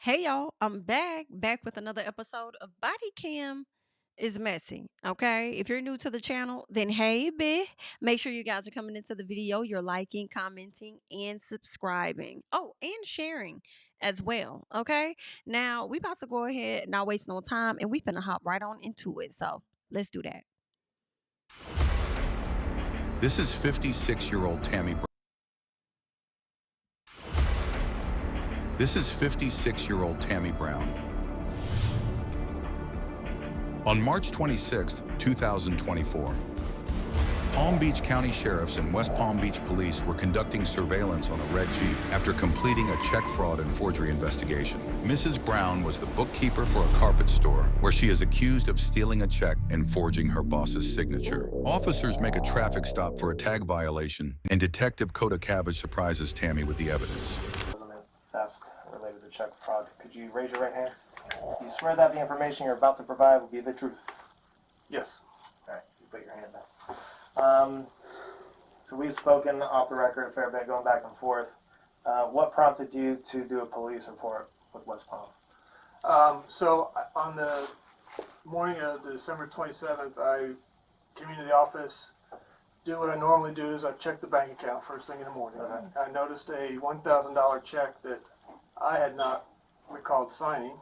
Hey y'all, I'm back with another episode of Body Cam is Messy. Okay. If you're new to the channel, then hey bitch. Make sure you guys are coming into the video. You're liking, commenting, and subscribing. Oh, and sharing as well. Okay. Now we about to go ahead, not waste no time, and we finna hop right on into it. So let's do that. This is 56-year-old Tammy. This is 56-year-old Tammy Brown. On March 26, 2024, Palm Beach County Sheriffs and West Palm Beach Police were conducting surveillance on a red Jeep after completing a check fraud and forgery investigation. Mrs. Brown was the bookkeeper for a carpet store where she is accused of stealing a check and forging her boss's signature. Officers make a traffic stop for a tag violation, and Detective Coda Cabbage surprises Tammy with the evidence. Theft related to check fraud. Could you raise your right hand? You swear that the information you're about to provide will be the truth? Yes. All right, you put your hand down. So we've spoken off the record a fair bit, going back and forth. What prompted you to do a police report with West Palm? So on the morning of December 27th, I came into the office. Do what I normally do is I check the bank account first thing in the morning. Okay. I noticed a $1,000 check that I had not recalled signing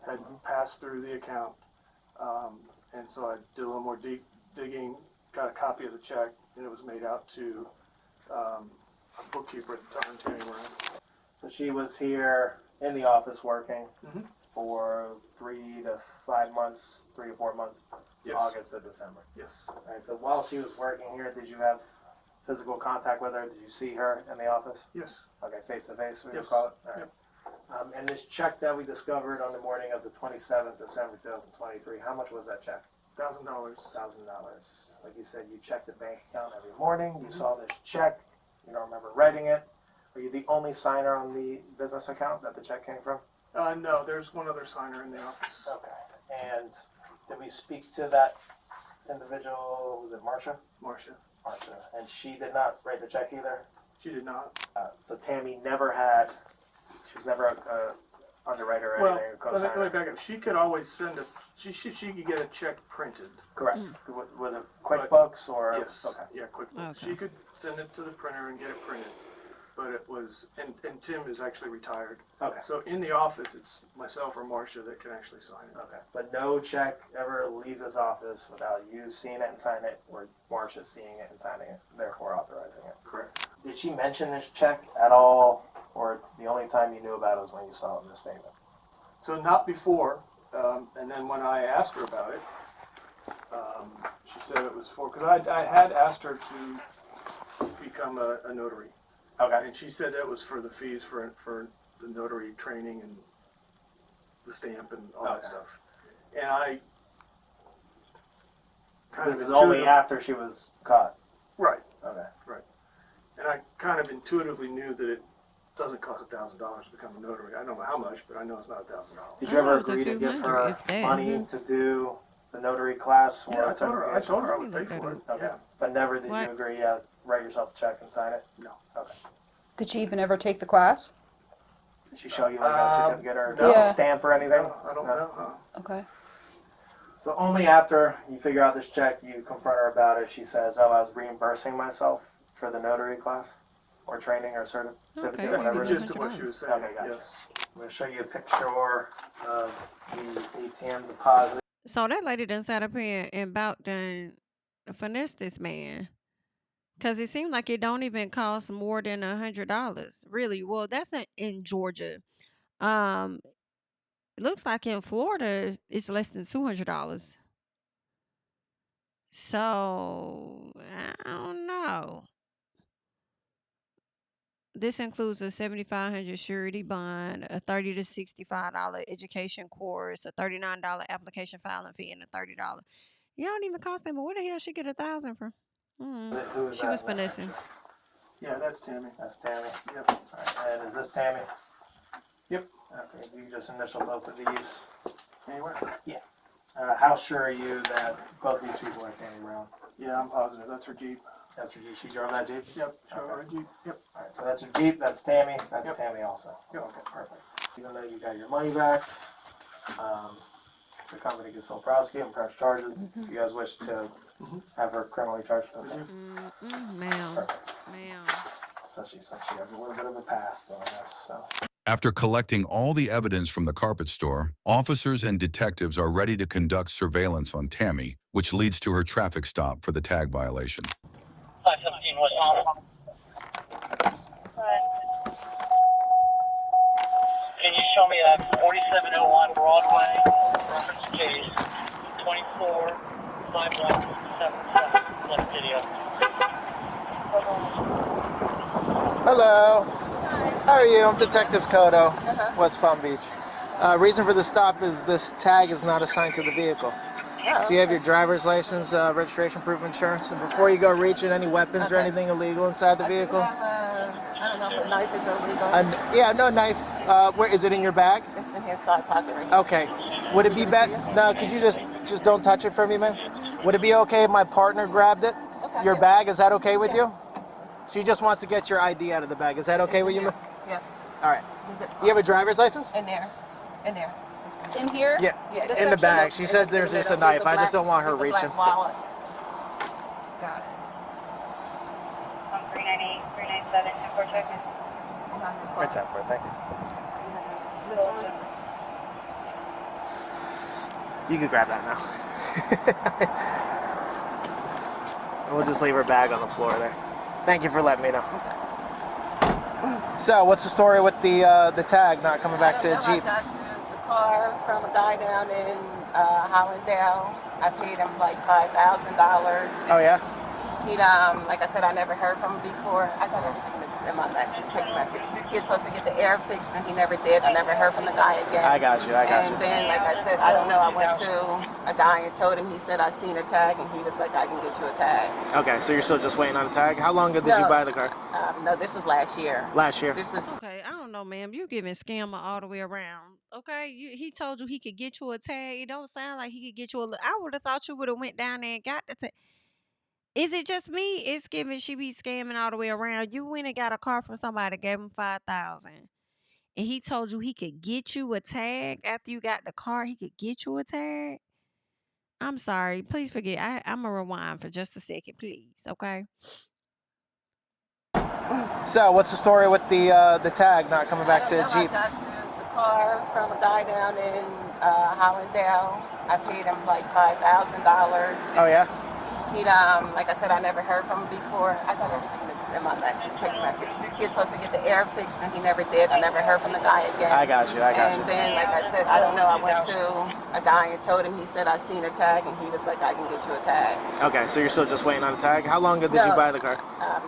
had passed through the account, and so I did a little more digging, got a copy of the check, and it was made out to a bookkeeper at the time, Tammy Brown. So she was here in the office working Mhm. for 3 to 5 months, 3 to 4 months, Yes. August to December. Yes. All right, so while she was working here, did you have physical contact with her? Did you see her in the office? Yes. Okay, face to face, we Yes. just call it? All right. Yep. And this check that we discovered on the morning of the 27th, December 2023, how much was that check? $1,000. $1,000. Like you said, you check the bank account every morning. You saw this check. You don't remember writing it. Are you the only signer on the business account that the check came from? No, there's one other signer in the office. Okay. And did we speak to that individual? Was it Marcia? Marcia. Marcia. And she did not write the check either? She did not. So Tammy never had, she was never a underwriter or Well, anything, a let me co-signer? back up. She could always send she could get a check printed. Correct. Was it QuickBooks or? Yes. Okay. Yeah, QuickBooks. Okay. She could send it to the printer and get it printed. But it was, and Tim is actually retired. Okay. So in the office, it's myself or Marcia that can actually sign it. Okay. But no check ever leaves his office without you seeing it and signing it, or Marcia seeing it and signing it, therefore authorizing it. Correct. Did she mention this check at all, or the only time you knew about it was when you saw it in the statement? So not before, and then when I asked her about it, she said it was for, because I had asked her to become a notary. Okay. And she said that was for the fees for the notary training and the stamp and all that Okay. stuff. And I kind This of is only intuitive- after she was caught. right, Okay. and I kind of intuitively knew that it doesn't cost $1,000 to become a notary. I don't know how much, but I know it's not $1,000. Did you I ever thought it was a agree to few give hundred, her if that. money to do the notary class or Yeah, I told her I certification? would pay for it. Okay. Yeah, But never did What? you agree, write yourself a check and sign it? no. Okay. Did she even ever take the class? Did she show you like a certificate or no. Yeah. stamp or anything? I don't No. know. Okay. So only after you figure out this check, you confront her about it, she says, oh, I was reimbursing myself for the notary class or training or certificate, Okay. That's whatever the it is. gist of what she was saying. Okay, gotcha. Yes. I'm going to show you a picture of the ATM deposit. So that lady done sat up here and about done finesse this man. Cause it seems like it don't even cost more than $100. Really? Well, that's in Georgia. Um, it looks like in Florida it's less than $200. So I don't know. This includes a 7,500 surety bond, a $30 to $65 education course, a $39 application filing fee, and a $30. You don't even cost them. But where the hell she get 1,000 from? Who is She that was in that finessing. picture? Yeah, that's Tammy. That's Tammy. Yep. All right. And is this Tammy? Yep. Okay, you just initial both of these. Anywhere? How sure are you that both these people are Tammy Brown? Yeah, I'm positive. That's her Jeep. That's her Jeep. She drove that Jeep? Yep. Show Okay. her Jeep. Yep. All right. right, so that's your Jeep, that's Tammy, that's Yep. Tammy also. Yep. Okay, perfect. Even though you got your money back, the company can still prosecute and press charges. If you guys wish to have her criminally charged, okay. Ma'am. Perfect. Ma'am. Especially since she has a little bit of a past on this, so. After collecting all the evidence from the carpet store, officers and detectives are ready to conduct surveillance on Tammy, which leads to her traffic stop for the tag violation. 517 West Palm. Can you show me that 4701 Broadway, reference case 245177 plus video? Hello. How are you? I'm Detective Kodo, West Palm Beach. Reason for the stop is this tag is not assigned to the vehicle. Do you have your driver's license, registration, proof of insurance? And before you go reaching any weapons or anything illegal inside the vehicle? I don't know if a knife is illegal. Yeah, no knife. Where is it in your bag? It's in here, side pocket right here. Okay. Would it be better? No, could you just don't touch it for me, man? Would it be okay if my partner grabbed it? Okay. Your bag, is that okay with you? She just wants to get your ID out of the bag. Is that okay with you, man? Yeah. All right. Is it Do you have a driver's license? in there? In there. In here? Yeah. Yeah. In the bag. She said there's just a knife. I just don't want her reaching. Black wallet. Got it. 398, 397, and for checking. Right time for it, thank you. This one? You can grab that now. We'll just leave her bag on the floor there. Thank you for letting me know. So, what's the story with the tag not coming back to I Jeep? got to the car from a guy down in Hollandale. I paid him like $5,000. Oh yeah? He like I said, I never heard from him before. I got everything in my text message. He was supposed to get the air fixed, and he never did. I never heard from the guy again. I got you. And then, like I said, I don't know. I went to a guy and told him. He said I seen a tag, and he was like, I can get you a tag. Okay, so you're still just waiting on a tag. How long ago did you No. buy the car? No, this was last year. Last year. This was Okay, I don't know, ma'am. You giving scammer all the way around. Okay, he told you he could get you a tag. It don't sound like he could get you a. I would have thought you would have went down there and got the tag. Is it just me? It's giving she be scamming all the way around. You went and got a car from somebody, gave him 5,000, and he told you he could get you a tag after you got the car. He could get you a tag. I'm sorry. Please forget. I'm gonna rewind for just a second, please. Okay. So, what's the story with the tag not coming back to I Jeep? got to the car from a guy down in Hollandale. I paid him like $5,000. Oh yeah? He like I said, I never heard from him before. I got everything in my text message. He was supposed to get the air fixed, and he never did. I never heard from the guy again. I got you. And then, like I said, I don't know. I went to a guy and told him. He said I seen a tag, and he was like, I can get you a tag. Okay, so you're still just waiting on a tag. How long ago did you No. buy the car?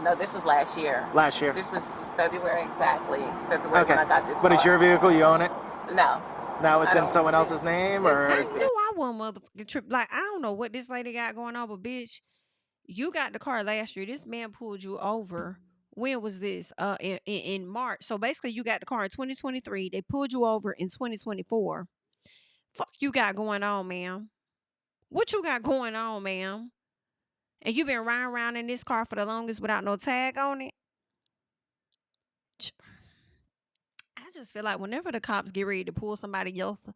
No, this was last year. Last year. This was February, exactly. February Okay, when I got this but it's car. your vehicle. You own it. No. Now it's I in don't. someone else's name, or I knew I wasn't motherfucking trip. Like, I don't know what this lady got going on, but bitch, you got the car last year. This man pulled you over. When was this? In March. So basically, you got the car in 2023. They pulled you over in 2024. Fuck you got going on, ma'am? What you got going on, ma'am? And you been riding around in this car for the longest without no tag on it? I just feel like whenever the cops get ready to pull somebody else,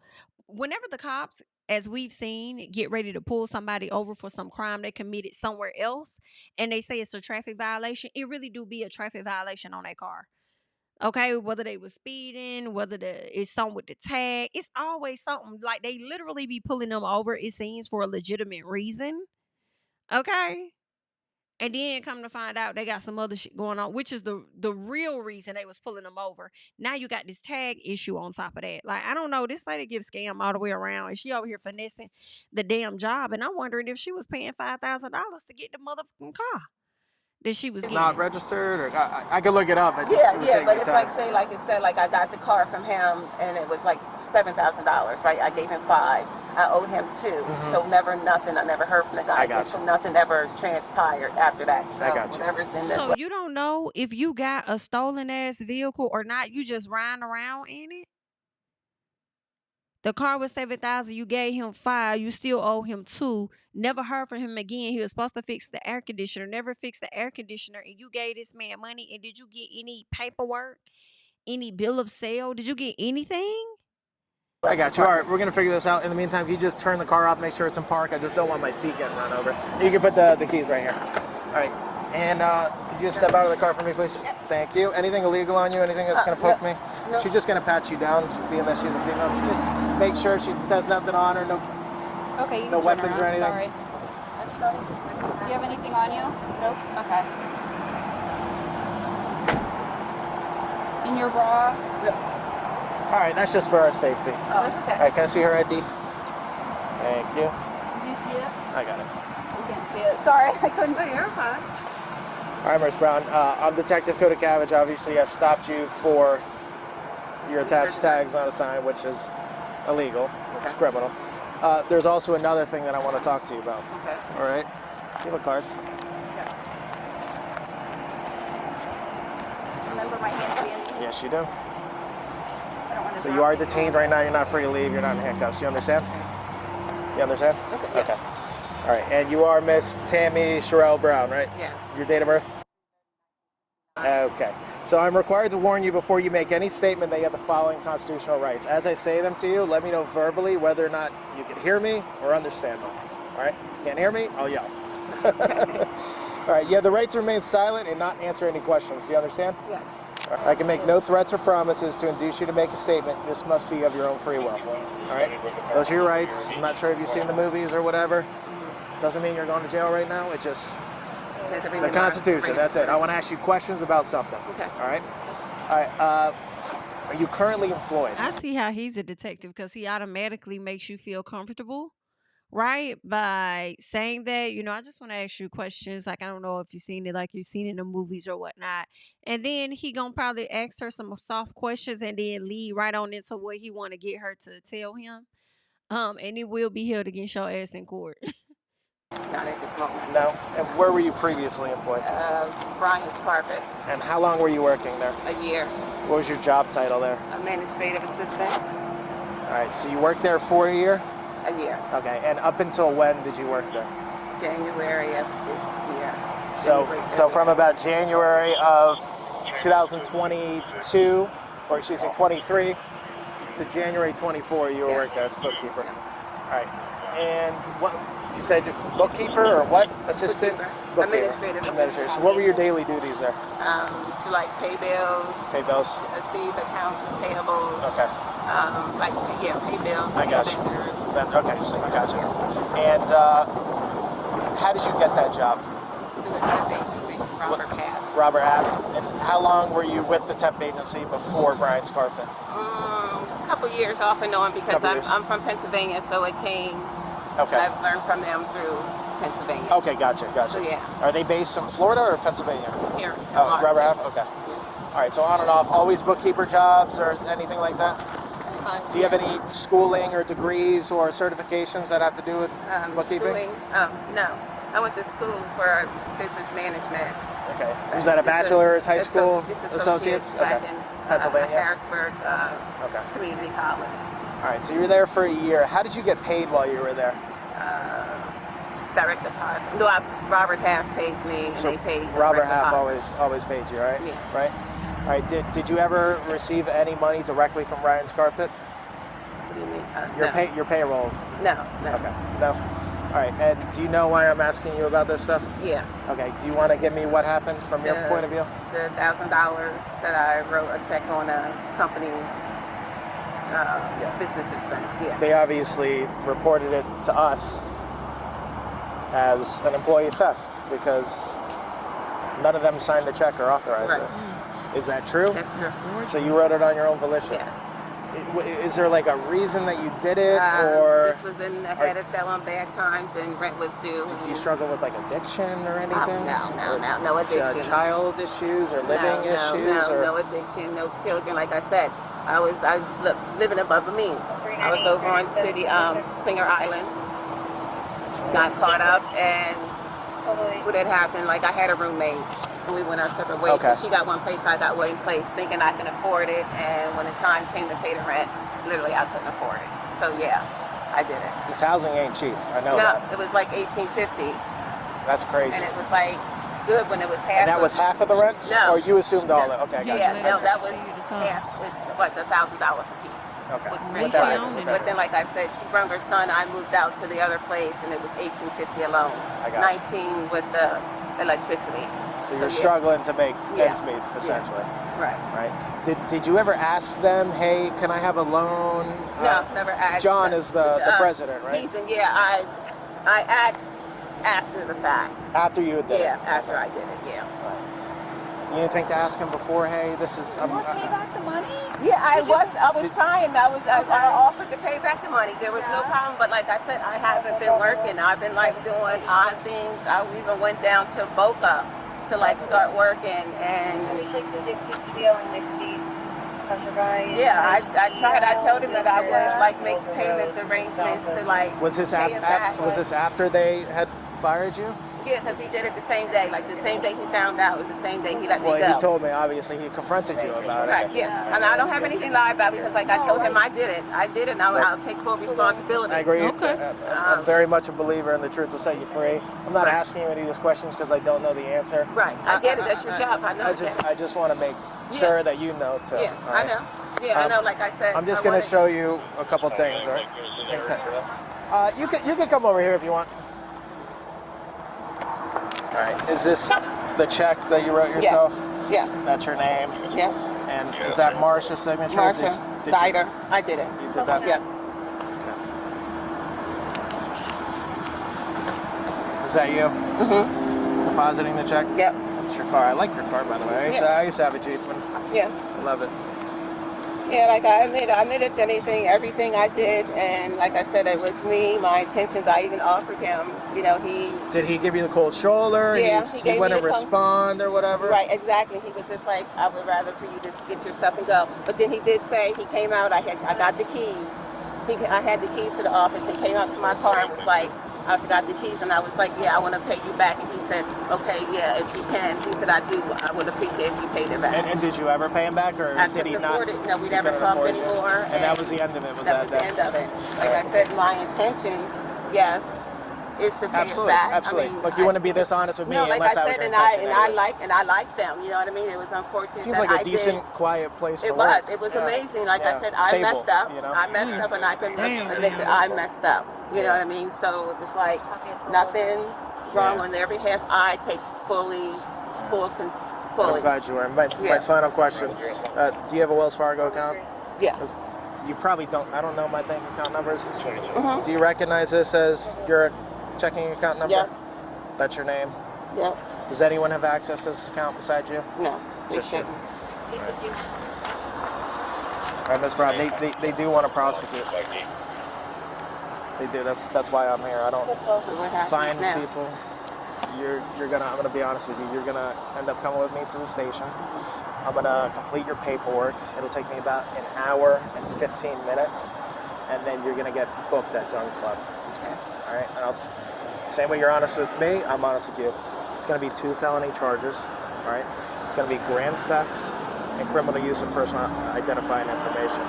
whenever the cops, as we've seen, get ready to pull somebody over for some crime they committed somewhere else, and they say it's a traffic violation, it really do be a traffic violation on that car. Okay, whether they was speeding, whether it's something with the tag, it's always something. Like, they literally be pulling them over, it seems, for a legitimate reason. Okay. And then come to find out they got some other shit going on, which is the real reason they was pulling them over. Now you got this tag issue on top of that. Like, I don't know. This lady gives scam all the way around. And she over here finessing the damn job. And I'm wondering if she was paying $5,000 to get the motherfucking car that she was it's getting. not registered, or I could look it up. It would Yeah, take but me it's time. like, say, like it said, like I got the car from him, and it was like $7,000, right? I gave him $5,000. I owed him $2,000. So never nothing. I never heard from the guy I again. got So you. nothing ever transpired after that. So I got you. whatever's in So the you don't know if you got a stolen ass vehicle or not. You just riding around in it. The car was 7,000. You gave him 5. You still owe him 2. Never heard from him again. He was supposed to fix the air conditioner. Never fixed the air conditioner. And you gave this man money. And did you get any paperwork? Any bill of sale? Did you get anything? I got you. All right, we're going to figure this out. In the meantime, can you just turn the car off, make sure it's in park? I just don't want my feet getting run over. You can put the keys right here. All right. And could you just step out of the car for me, please? Yep. Thank you. Anything illegal on you? Anything that's going to poke me? No. She's just going to pat you down, being that she's a female. Just make sure she does nothing on her. No, Okay, you no can turn weapons around. or anything? Sorry. Do you have anything on you? Nope. Okay. In your bra? All right, that's just for our safety. Oh, it's okay. All right, can I see her ID? Thank you. Did you see it? I got it. You can't see it. Sorry, I couldn't. Oh, you're fine. All right, Ms. Brown. I'm Detective Cody Cabbage. Obviously, I stopped you for your attached tags on a sign, which is illegal. It's criminal. There's also another thing that I want to talk to you about. Okay. All right? You have a card? Yes. Remember my hand being. Yes, you do. I don't want to So you are detained right now. You're not free to leave. You're not in handcuffs. You understand? You understand? Okay. Okay. All right. And you are Miss Tammy Sherelle Brown, right? Yes. Your date of birth? Okay. So I'm required to warn you before you make any statement that you have the following constitutional rights. As I say them to you, let me know verbally whether or not you can hear me or understand them. All right? If you can't hear me, I'll yell. All right. You have the right to remain silent and not answer any questions. Do you understand? Yes. All right. I can make no threats or promises to induce you to make a statement. This must be of your own free will. All right? Those are your rights. I'm not sure if you've seen the movies or whatever. Doesn't mean you're going to jail right now. It just... The Constitution, that's it. I want to ask you questions about something. Okay. All right? All right. Are you currently employed? I see how he's a detective because he automatically makes you feel comfortable, right? By saying that, I just want to ask you questions. Like, I don't know if you've seen it like you've seen in the movies or whatnot. And then he going to probably ask her some soft questions and then lead right on into what he want to get her to tell him. And it will be held against your ass in court. Not at this moment. No. And where were you previously employed? Brian's Carpet. And how long were you working there? A year. What was your job title there? Administrative assistant. All right. So you worked there for a year? A year. Okay. And up until when did you work there? January of this year. So from about January of 2022, or excuse me, 23 to January 24, you were working there as a bookkeeper. All right. And what you said, bookkeeper or what? Assistant? Bookkeeper. Administrative assistant. So what were your daily duties there? To like pay bills. Pay bills. Receive account payables. Okay. Pay bills. I got you. Okay, so I got you. And how did you get that job? Through the temp agency, Robert Half. Robert Half. And how long were you with the temp agency before Brian's Carpet? A couple years off and on because I'm from Pennsylvania, so it came. Okay. I've learned from them through Pennsylvania. Okay, gotcha. So yeah. Are they based in Florida or Pennsylvania? Here. Oh, Robert Half? Okay. All right, so on and off, always bookkeeper jobs or anything like that? Do you have any schooling or degrees or certifications that have to do with bookkeeping? Schooling? No. I went to school for business management. Okay. Was that a bachelor's, high school, associates? Back in Pennsylvania? Harrisburg Community College. All right, so you were there for a year. How did you get paid while you were there? Direct deposit. No, Robert Half pays me, and they pay. Robert direct Half deposit. always paid you, right? Yeah. Right. All right. Did you ever receive any money directly from Brian's Carpet? What do you mean? No. Your payroll. No. Okay. No. All right. And do you know why I'm asking you about this stuff? Yeah. Okay. Do you want to give me what happened from your point of view? The $1,000 that I wrote a check on a company business expense. Yeah. They obviously reported it to us as an employee theft because none of them signed the check or authorized it. Is that true? That's true. So you wrote it on your own volition? Yes. Is there like a reason that you did it, or this was in the head, it fell on bad times and rent was due. Do you struggle with like addiction or anything? No addiction. Child issues or living issues? No addiction, no children. Like I said, I living above the means. I was over on Singer Island, got caught up, and what had happened, like I had a roommate, and we went our separate ways. Okay. So she got one place, I got one place, thinking I can afford it. And when the time came to pay the rent, literally I couldn't afford it. So yeah, I did it. This housing ain't cheap. I know No, that. it was like $18.50, That's crazy. and it was like good when it was half. And that was half of the rent? No. Or you assumed all that? Okay, I got Yeah, you. no, that was half. It's what, $1,000 a piece. Okay. With At least rent. she owned it. But then, like I said, she brought her son. I moved out to the other place, and it was $18.50 alone. I got it. 19 with the electricity. So you're yeah. struggling to make Yeah. ends meet, essentially. Right. Right. Did you ever ask them, hey, can I have a loan? No, never asked. John is the president, right? Yeah, I asked after the fact. After you did Yeah, it. after I did it. Yeah. You didn't think to ask him before, hey, this is... You want to pay back the money? Yeah, I was trying. I offered to pay back the money. There was no problem. But like I said, I haven't been working. I've been like doing odd things. I even went down to Boca to like start working, and yeah, I tried. I told him that I would like make payment arrangements to like Was this, pay him back. was this after they had fired you? Yeah, because he did it the same day. Like the same day he found out, it was the same day he let me Well, go. he told me, obviously, he confronted you about Right, it. yeah. And I don't have anything to lie about because, like I told him, I did it. I did it, and I'll take full responsibility. I agree. Okay. I'm very much a believer in the truth will set you free. I'm not asking you any of these questions because I don't know the answer. Right. I get it. That's your job. I know I just want to make sure that you know, too. Yeah, all I right? know. Yeah, I know. Like I said, I'm just going to show you a couple things, all right? You can come over here if you want. All right. Is this the check that you wrote yourself? Yes. That's your name. Yeah. And is that Marsha's signature? Marsha, Did Guider. I did it. You did that? Yeah. Is that you? Mm-hmm. Depositing the check? Yep. It's your car. I like your car, by the way. I used to have a Jeep. Yeah. I love it. Yeah, like I admitted to everything I did, and like I said, it was me, my intentions. I even offered him, Did he give you the cold shoulder? Yeah, he gave wouldn't me the respond or whatever? Right, exactly. He was just like, I would rather for you to get your stuff and go. But then he did say, he came out, I got the keys. I had the keys to the office. He came out to my car and was like, I forgot the keys, and I was like, yeah, I want to pay you back. And he said, okay, yeah, if you can. He said, I would appreciate if you paid it back. And did you ever pay him back, or I did he couldn't not? afford it. No, we never talked anymore. And that was the end of it. That was the end of it. Like I said, my intentions, yes, is to pay Absolutely, it back. absolutely. I mean, Look, you wouldn't be this honest with me no, like unless I that said, was and your intention I like them. You know what I mean? It was unfortunate. Seems that like a I decent, did. quiet place to It work. was. It was amazing. Like I Yeah. said, I Stable, messed up. you know? I messed up, and I couldn't admit that I messed up. You know what I mean? So it was like nothing wrong on their behalf. I take fully. I'm glad you were. My final question: do you have a Wells Fargo account? Yeah. You probably don't. I don't know my bank account numbers. Do you recognize this as your checking account number? Yeah. That's your name? Yeah. Does anyone have access to this account besides you? No, they Just you. shouldn't. All right, Ms. Brown, they do want to prosecute. They do. That's why I'm here. I don't So what happens find now? people. I'm gonna be honest with you. You're gonna end up coming with me to the station. I'm gonna complete your paperwork. It'll take me about an hour and 15 minutes, and then you're gonna get booked at Gun Club. Okay. All right. And same way you're honest with me, I'm honest with you. It's gonna be 2 felony charges. All right. It's gonna be grand theft and criminal use of personal identifying information.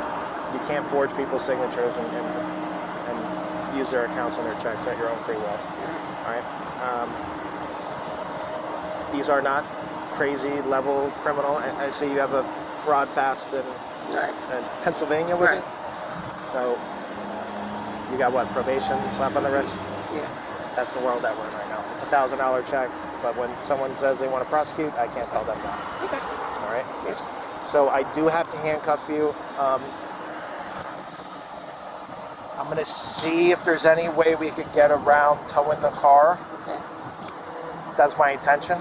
You can't forge people's signatures and use their accounts and their checks at your own free will. All right. These are not crazy level criminal. I see you have a fraud past in Pennsylvania, was it? So you got what, probation, slap on the wrist? Yeah. That's the world that we're in right now. It's a $1,000 check, but when someone says they want to prosecute, I can't tell them that. Okay. All right? So I do have to handcuff you. I'm going to see if there's any way we could get around towing the car. Okay. That's my intention.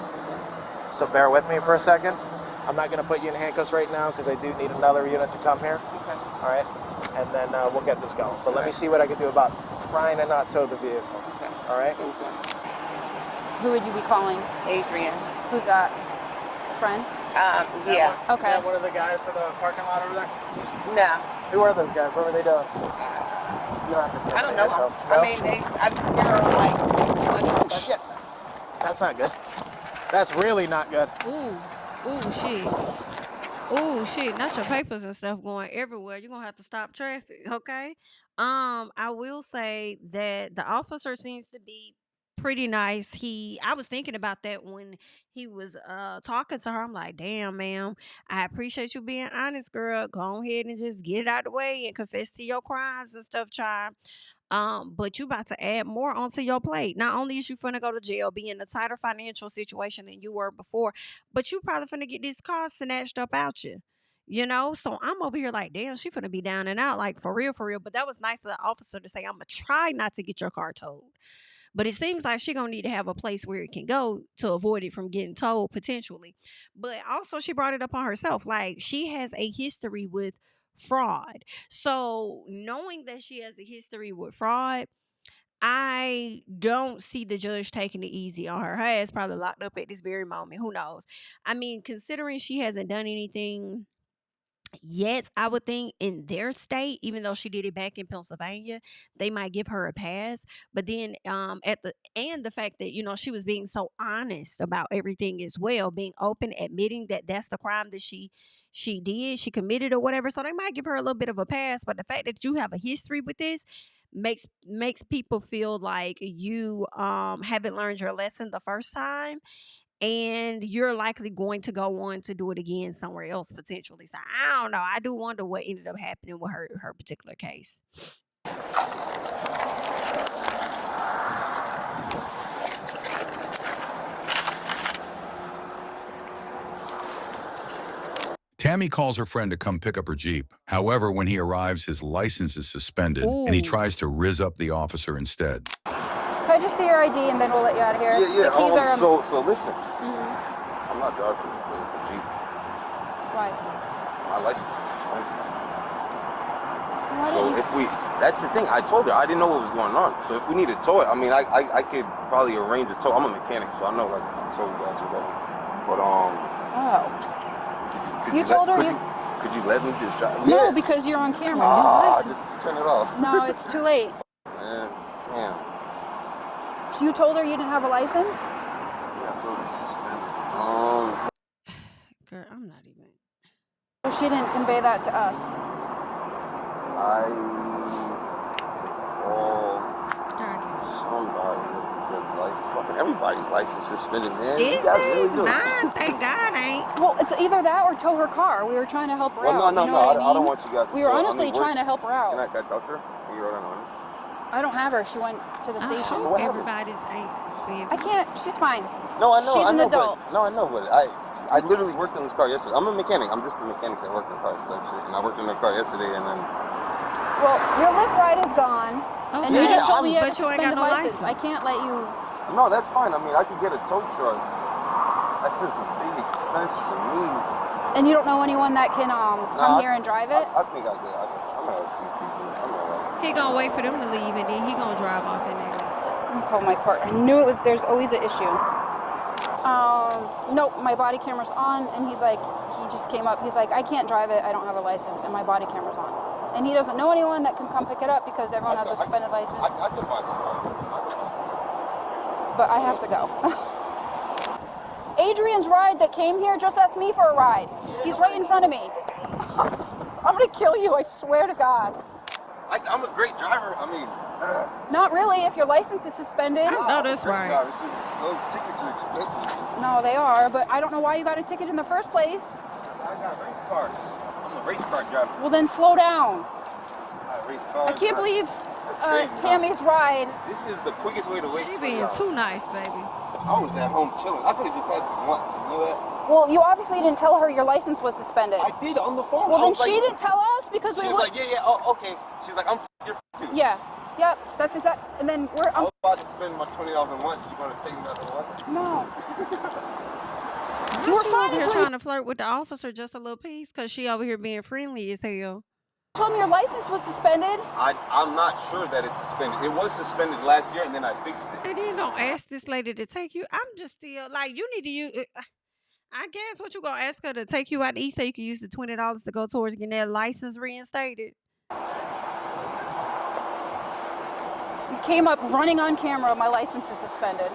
So bear with me for a second. I'm not going to put you in handcuffs right now because I do need another unit to come here. Okay. All right? And then we'll get this going. But let me see what I can do about trying to not tow the vehicle. Okay. All right? Who would you be calling? Adrian. Who's that? A friend? Yeah. Okay. Is that one of the guys for the parking lot over there? No. Who are those guys? What were they doing? You don't have to I don't know. yourself. I No? mean, they're like, Oh, shit. That's not good. That's really not good. Ooh, shit. Ooh, shit. Not your papers and stuff going everywhere. You're gonna have to stop traffic, okay? I will say that the officer seems to be pretty nice. I was thinking about that when he was talking to her. I'm like, damn, ma'am, I appreciate you being honest, girl. Go ahead and just get it out of the way and confess to your crimes and stuff, child. But you about to add more onto your plate. Not only is you finna go to jail, be in a tighter financial situation than you were before, but you probably finna get this car snatched up out you. You know, so I'm over here like, damn, she finna be down and out, like for real, for real. But that was nice of the officer to say, I'm gonna try not to get your car towed. But it seems like she gonna need to have a place where it can go to avoid it from getting towed potentially. But also she brought it up on herself. Like she has a history with fraud. So knowing that she has a history with fraud, I don't see the judge taking it easy on her. Her ass probably locked up at this very moment. Who knows? I mean, considering she hasn't done anything yet, I would think in their state, even though she did it back in Pennsylvania, they might give her a pass. But then the fact that, you know, she was being so honest about everything as well, being open, admitting that that's the crime that she committed or whatever. So they might give her a little bit of a pass. But the fact that you have a history with this makes people feel like you haven't learned your lesson the first time, and you're likely going to go on to do it again somewhere else potentially. So I don't know. I do wonder what ended up happening with her particular case. Tammy calls her friend to come pick up her Jeep. However, when he arrives, his license is suspended, and he tries to rizz up the officer instead. Can I just see your ID and then we'll let you out of here? Yeah. The keys are. So listen. I'm not driving the Jeep. Why? My license is suspended. Why So didn't- if that's the thing. I told her I didn't know what was going on. So if we need to tow it, I mean, I could probably arrange a tow. I'm a mechanic, so I know like tow guys or whatever. But Oh. could You told her Could you let me just drive? No, Yeah. because you're on camera. You have a license. Just turn it off. No, it's too late. Man, damn. You told her you didn't have a license? Yeah, I told her it's suspended. Girl, I'm not even. Well, she didn't convey that to us. Somebody fucking everybody's license suspended, man. Is this mine? Thank God ain't. Well, it's either that or tow her car. We were trying to help her out. No, you know what I mean? I don't want you guys to We were tow her. honestly trying to help her out. Can I talk to her? You wrote on her? I don't have her. She went to the station. So what happened? Everybody's ain't suspended. I can't. She's fine. No, I know. She's I an know, adult. But I literally worked on this car yesterday. I'm a mechanic. I'm just a mechanic that worked on cars and shit. And I worked on the car yesterday, and then. Well, your Lyft ride is gone, and you Yeah, just told me you had a but you ain't got suspended no license. license. I can't let you. No, that's fine. I mean, I could get a tow truck. That's just a big expense to me. And you don't know anyone that can come here and drive it? I think I know a few people. I know. He gonna wait for them to leave, and then he gonna drive off in there. I'm gonna call my partner. I knew it was. There's always an issue. Nope, my body camera's on, and he's like, he just came up. He's like, I can't drive it. I don't have a license, and my body camera's on. And he doesn't know anyone that can come pick it up because everyone has a suspended license. I can find somebody. But I have to go. Adrian's ride that came here just asked me for a ride. He's right in front of me. I'm gonna kill you, I swear to God. I'm a great driver. I mean, Not really, if your license is suspended. No, that's right. Those tickets are expensive. No, they are, but I don't know why you got a ticket in the first place. I got race cars. I'm a race car driver. Well, then slow down. I got race cars. I can't believe crazy, Tammy's ride. This is the quickest way to waste She being too nice, baby. I was at home chilling. I could have just had some lunch. You know that? Well, you obviously didn't tell her your license was suspended. I did on the phone. Well, then she didn't tell us because we She were. was like, yeah, oh, okay. She's like, you're too. Yeah. Yep. That's exact. And then I was about to spend my $20 on lunch. You want to take me out to lunch? No. You were fine here until trying to flirt with the officer just a little piece because she over here being friendly as hell. Told me your license was suspended. I'm not sure that it's suspended. It was suspended last year, and then I fixed it. And then don't ask this lady to take you. I'm just still like, you need to use. I guess what you gonna ask her to take you out to eat so you can use the $20 to go towards getting that license reinstated. You came up running on camera. My license is suspended.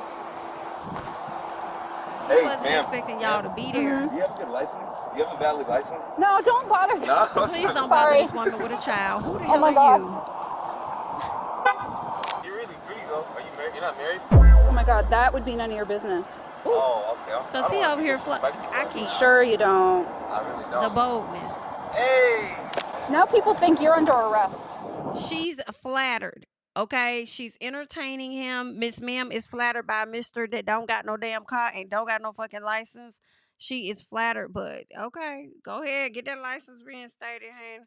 he Hey, wasn't ma'am. expecting y'all to be there. Do you have a good license? Do you have a valid license? No, don't bother me. No. Please don't bother Sorry. this woman with a child. Who the Oh hell my are God. You're really pretty though. Are you married? You're not married? Oh my God, that would be none of your business. Oh, okay. So see over here, I can't. Sure you don't. I really The don't. boldness. Hey. Now people think you're under arrest. She's flattered. Okay, she's entertaining him. Miss Ma'am is flattered by Mr. that don't got no damn car and don't got no fucking license. She is flattered, but okay, go ahead, get that license reinstated, honey.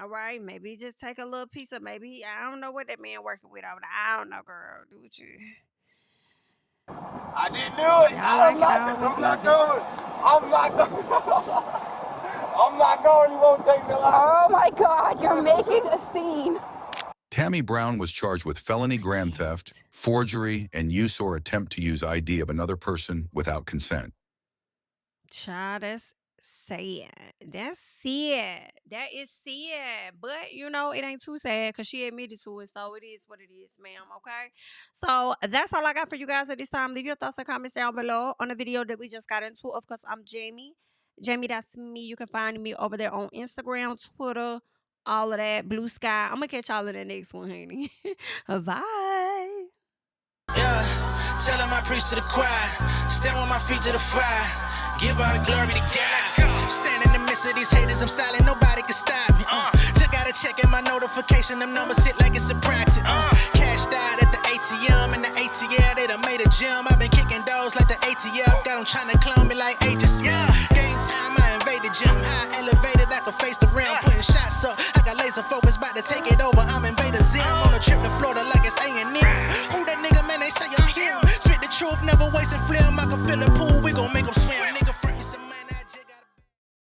All right, maybe just take a little piece of maybe I don't know what that man working with over there. I don't know, girl. Do what you. I didn't do it. I'm not going. I'm not going. You won't take me alive. Oh my God, you're making a scene. Tammy Brown was charged with felony grand theft, forgery, and use or attempt to use ID of another person without consent. Child, that's sad. That's sad. That is sad. But, you know, it ain't too sad because she admitted to it. So it is what it is, ma'am. Okay? So that's all I got for you guys at this time. Leave your thoughts and comments down below on the video that we just got into. Of course, I'm Jami. JamiThatsMe. You can find me over there on Instagram, Twitter, all of that. Blue Sky. I'm going to catch y'all in the next one, honey. Bye. Yeah, tell him I preach to the choir. Stand with my feet to the fire. Give all the glory to God. Stand in the midst of these haters, I'm silent, nobody can stop me. Just gotta check in my notification, them numbers hit like it's a proxy. Cashed out at the ATM, and the ATL, they done made a gym. I've been kicking doors like the ATF, got them trying to clone